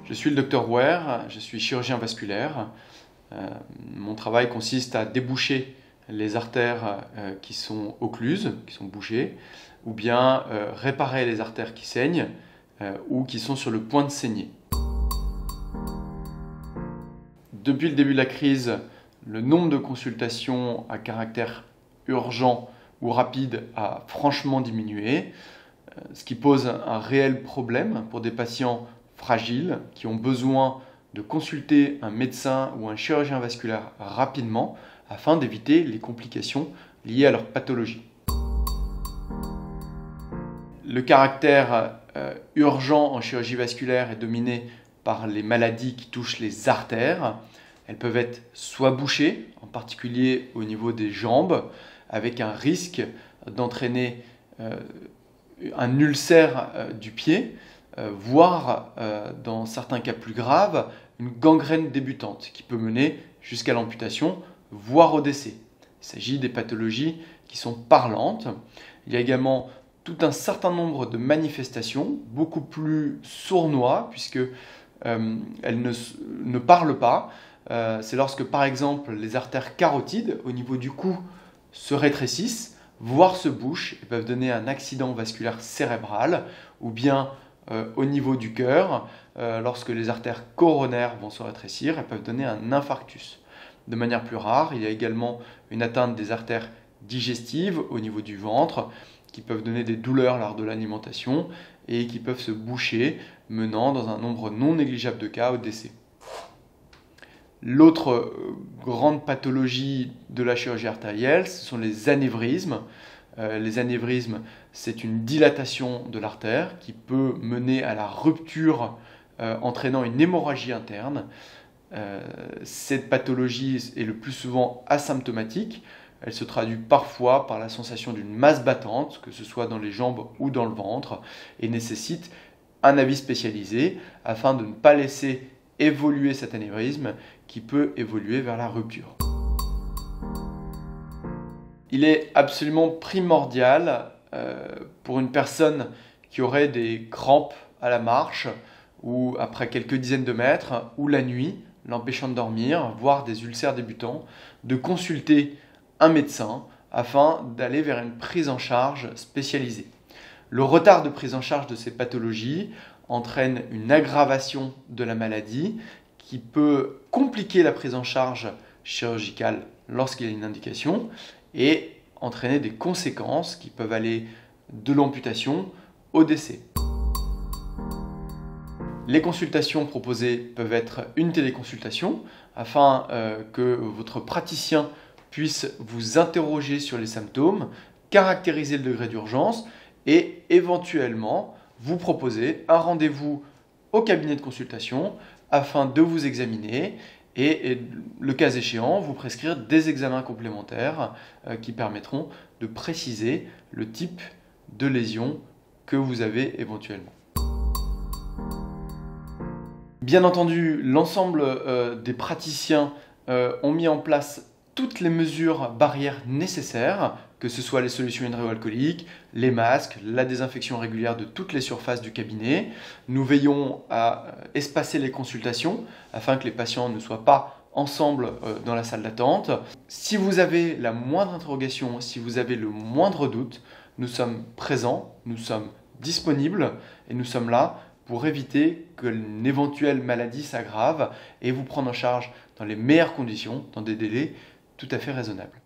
Je suis le Dr Ware, je suis chirurgien vasculaire. Mon travail consiste à déboucher les artères qui sont occluses, qui sont bouchées, ou bien réparer les artères qui saignent ou qui sont sur le point de saigner. Depuis le début de la crise, le nombre de consultations à caractère urgent ou rapide a franchement diminué, ce qui pose un réel problème pour des patients fragiles qui ont besoin de consulter un médecin ou un chirurgien vasculaire rapidement afin d'éviter les complications liées à leur pathologie. Le caractère urgent en chirurgie vasculaire est dominé par les maladies qui touchent les artères. Elles peuvent être soit bouchées, en particulier au niveau des jambes, avec un risque d'entraîner un ulcère du pied, voire dans certains cas plus graves, une gangrène débutante qui peut mener jusqu'à l'amputation, voire au décès. Il s'agit des pathologies qui sont parlantes. Il y a également tout un certain nombre de manifestations, beaucoup plus sournois, puisque elles ne parlent pas. C'est lorsque, par exemple, les artères carotides au niveau du cou se rétrécissent, voire se bouchent, et peuvent donner un accident vasculaire cérébral, ou bien au niveau du cœur, lorsque les artères coronaires vont se rétrécir, elles peuvent donner un infarctus. De manière plus rare, il y a également une atteinte des artères digestives au niveau du ventre, qui peuvent donner des douleurs lors de l'alimentation et qui peuvent se boucher, menant dans un nombre non négligeable de cas au décès. L'autre grande pathologie de la chirurgie artérielle, ce sont les anévrismes. Les anévrismes, c'est une dilatation de l'artère qui peut mener à la rupture entraînant une hémorragie interne. Cette pathologie est le plus souvent asymptomatique. Elle se traduit parfois par la sensation d'une masse battante, que ce soit dans les jambes ou dans le ventre, et nécessite un avis spécialisé afin de ne pas laisser évoluer cet anévrisme qui peut évoluer vers la rupture. Il est absolument primordial pour une personne qui aurait des crampes à la marche ou après quelques dizaines de mètres ou la nuit, l'empêchant de dormir, voire des ulcères débutants, de consulter un médecin afin d'aller vers une prise en charge spécialisée. Le retard de prise en charge de ces pathologies entraîne une aggravation de la maladie qui peut compliquer la prise en charge chirurgicale lorsqu'il y a une indication et entraîner des conséquences qui peuvent aller de l'amputation au décès. Les consultations proposées peuvent être une téléconsultation afin que votre praticien puisse vous interroger sur les symptômes, caractériser le degré d'urgence et éventuellement vous proposer un rendez-vous au cabinet de consultation afin de vous examiner et le cas échéant, vous prescrire des examens complémentaires qui permettront de préciser le type de lésion que vous avez éventuellement. Bien entendu, l'ensemble des praticiens ont mis en place toutes les mesures barrières nécessaires, que ce soit les solutions hydroalcooliques, les masques, la désinfection régulière de toutes les surfaces du cabinet. Nous veillons à espacer les consultations afin que les patients ne soient pas ensemble dans la salle d'attente. Si vous avez la moindre interrogation, si vous avez le moindre doute, nous sommes présents, nous sommes disponibles et nous sommes là pour éviter qu'une éventuelle maladie s'aggrave et vous prendre en charge dans les meilleures conditions, dans des délais tout à fait raisonnables.